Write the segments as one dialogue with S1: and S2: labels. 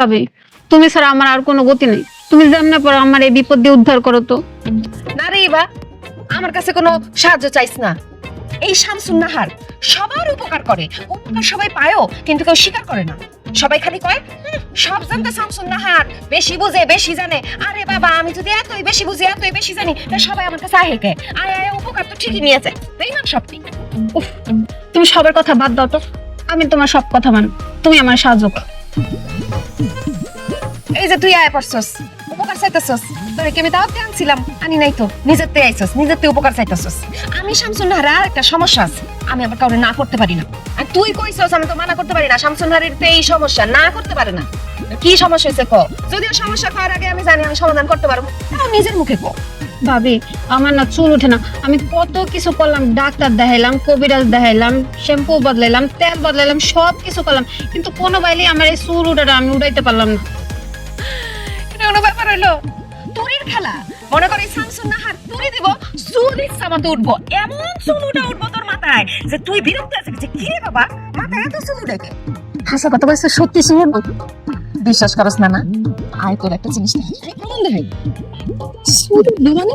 S1: ভাবি, তুমি ছাড়া আমার আর কোনো গতি নেই। তুমি যেমনে পারো আমার এই বিপদ দিয়ে উদ্ধার করো তো।
S2: না রে বা, আমার কাছে কোনো সাহায্য চাইছ না। এই শামসুন নাহার সবার উপকার করে, উপকার সবাই পায়ও, কিন্তু কেউ স্বীকার করে না। সবাই খালি কয় সব জানতে শামসুন নাহার বেশি বুঝে, বেশি জানে। আরে বাবা, আমি যদি এতই বেশি বুঝি, এতই বেশি জানি, তা সবাই আমার কাছে আহে কে? আয় আয়, উপকার তো ঠিকই নিয়ে যায়, তাই না? সবটি
S1: উফ, তুমি সবার কথা বাদ দাও তো। আমি তোমার সব কথা মানি, তুমি আমার সাহায্য করো।
S2: এই যে তুই আয় পড়ছস, উপকার চাইতেছস, তোরে কি আমি দাওয়াতে আনছিলাম? আনি নাই তো, নিজের তে আইছস, নিজের তে উপকার চাইতেছস। আমি শামসুন নাহার আর একটা সমস্যা আছে, আমি আবার কাউরে না করতে পারি না। আর তুই কইছস আমি তো মানা করতে পারি না। শামসুন নাহারের তো এই সমস্যা, না করতে পারে না। কি সমস্যা হয়েছে ক? যদিও সমস্যা করার আগে আমি জানি আমি সমাধান করতে পারবো, তাও নিজের মুখে ক।
S1: ভাবি, আমার না চুল ওঠে না। আমি কত কিছু করলাম, ডাক্তার দেখাইলাম, কবিরাজ দেখাইলাম, শ্যাম্পু বদলাইলাম, তেল বদলাইলাম, সব কিছু করলাম, কিন্তু কোনো বাইলে আমার এই চুল ওঠাটা আমি উঠাইতে পারলাম না।
S2: এটা কোনো ব্যাপার হলো? তুরির খেলা। মনে কর এই শামসুন নাহার তুরি দিব, চুল ইচ্ছা মতো উঠবো, এমন চুল উঠবো তোর মাথায় যে তুই বিরক্ত আছে যে কি রে বাবা, মাথায় এত চুল উঠে কে? হাসা কথা বলছে, সত্যি শুনুন বিশ্বাস করস না? না আয়, তোর একটা জিনিস প্রমাণ দেখাই। চুল উঠবে মানে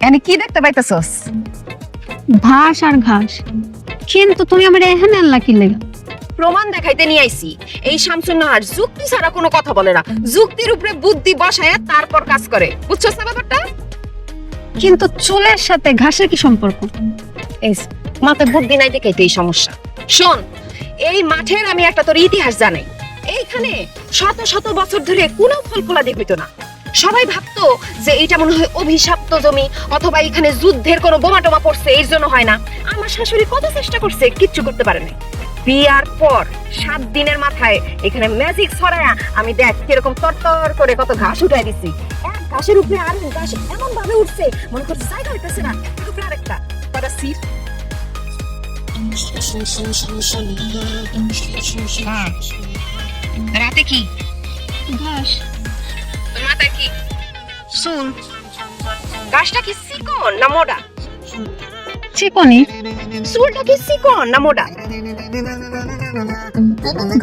S2: এনে কি দেখতে পাইতেছস?
S1: ঘাস আর ঘাস, কিন্তু তুমি আমার এখানে আনলা কি লেগা?
S2: প্রমাণ দেখাইতে নিয়ে আইছি। এই শামসুন নাহার যুক্তি ছাড়া কোনো কথা বলে না, যুক্তির উপরে বুদ্ধি বসায় তারপর কাজ করে। বুঝছস না ব্যাপারটা?
S1: কিন্তু চুলের সাথে ঘাসের কি সম্পর্ক?
S2: এই মাথায় বুদ্ধি নাই দেখেই তো এই সমস্যা। শোন, এই মাঠের আমি একটা তোর ইতিহাস জানাই। এইখানে শত শত বছর ধরে কোনো ফল ফলাদি হইতো না। সবাই ভাবতো যে এইটা মনে হয় অভিশপ্ত জমি, অথবা এখানে যুদ্ধের কোনো বোমা টোমা পড়ছে, এর জন্য হয় না। আমার শাশুড়ি কত চেষ্টা করছে, কিচ্ছু করতে পারে না। বিয়ার পর 7 দিনের মাথায় এখানে ম্যাজিক ছড়ায়া আমি দেখ কিরকম তরতর করে কত ঘাস উঠাই দিছি। এক ঘাসের উপরে আর ঘাস এমন ভাবে উঠছে, মনে করছে জায়গা হইতেছে না, এর উপরে আরেকটা কটা সিট। রাতে কি
S1: ঘাস,
S2: তোর মাথায় কি
S1: চুল,
S2: গাছটা কি চিকন না মোটা?
S1: চিকনি।
S2: চুলটা কি চিকন না মোটা?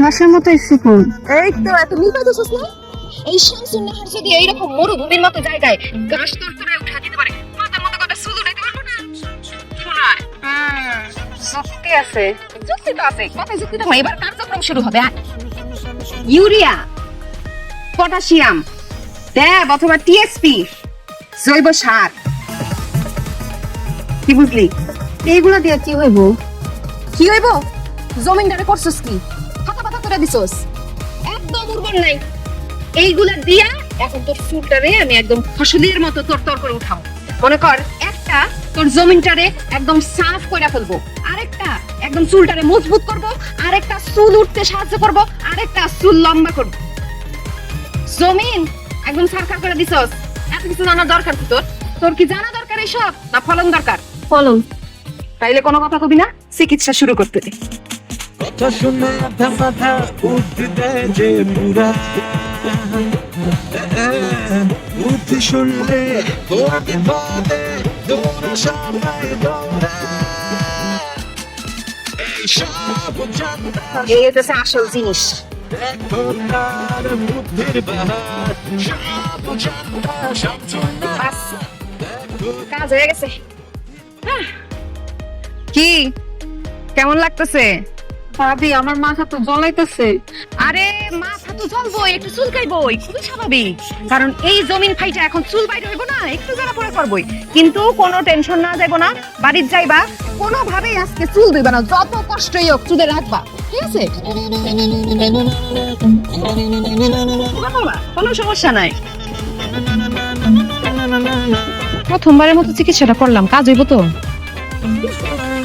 S1: ঘাসের মতোই চিকন।
S2: এই তো এত মিল পাইতেছস না? এই শামসুন নাহার যদি এইরকম মরুভূমির মতো জায়গায় গাছ তরতরে উঠা দিতে পারে, মাথার মতো কটা চুল উঠাইতে পারবো না? কি মনে হয়? যুক্তি আছে, যুক্তি তো আছে, কথায় যুক্তি তো এবার কার্যক্রম শুরু হবে। ইউরিয়া, পটাশিয়াম, ট্যাব অথবা টিএসপি, জৈব সার। কি বুঝলি?
S1: এইগুলা দিয়ে কি হইব?
S2: কি হইব? জমিনটারে করছস কি? ফাটা ফাটা করে দিছস, একদম উর্বর নাই। এইগুলা দিয়া এখন তোর চুলটারে আমি একদম ফসলের মতো তরতর করে উঠাবো। মনে কর একটা তোর জমিনটারে একদম সাফ করে ফেলবো, আরেকটা একদম চুলটারে মজবুত করব, আরেকটা চুল উঠতে সাহায্য করব, আরেকটা চুল লম্বা করব। জমিন একদম সারকার করে দিছস, এত কিছু জানার দরকার কি তোর? তোর কি জানা দরকার এইসব, না ফলন দরকার?
S1: ফলন।
S2: তাইলে কোনো কথা কবি না, চিকিৎসা শুরু করতে দে।
S3: কথা শুনে মাথা মাথা উঠতে যে পুরা বুদ্ধি শুনলে তোকে বাদে দৌড়া সবাই দৌড়া এই সব জানতা
S2: এই হচ্ছে আসল জিনিস।
S3: দেখো তার বুদ্ধির বাহার সব জানতা সব জানতা
S2: বাস, কাজ হয়ে গেছে। কি কেমন লাগতেছে?
S1: ভাবি, আমার মাথা তো জ্বলাইতেছে।
S2: আরে মাথা তো জ্বলবই, একটু চুলকাইবই, খুবই স্বাভাবিক। কারণ এই জমিন ফাইটা এখন চুল বাইরে হইব না, একটু যারা পরে করবই। কিন্তু কোনো টেনশন না, যাইব না, বাড়ির যাইবা, কোনোভাবেই আজকে চুল দিবা না, যত কষ্টই হোক চুলে রাখবা, ঠিক আছে? কোনো সমস্যা নাই। প্রথমবারের মতো চিকিৎসাটা করলাম, কাজ হইব তো?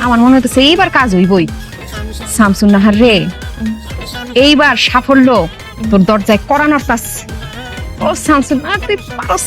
S2: আমার মনে হচ্ছে এইবার কাজ হইবই। শামসুন নাহার রে, এইবার সাফল্য তোর দরজায় করানোর কাজ। ও শামসুন নাহার, তুই পারস।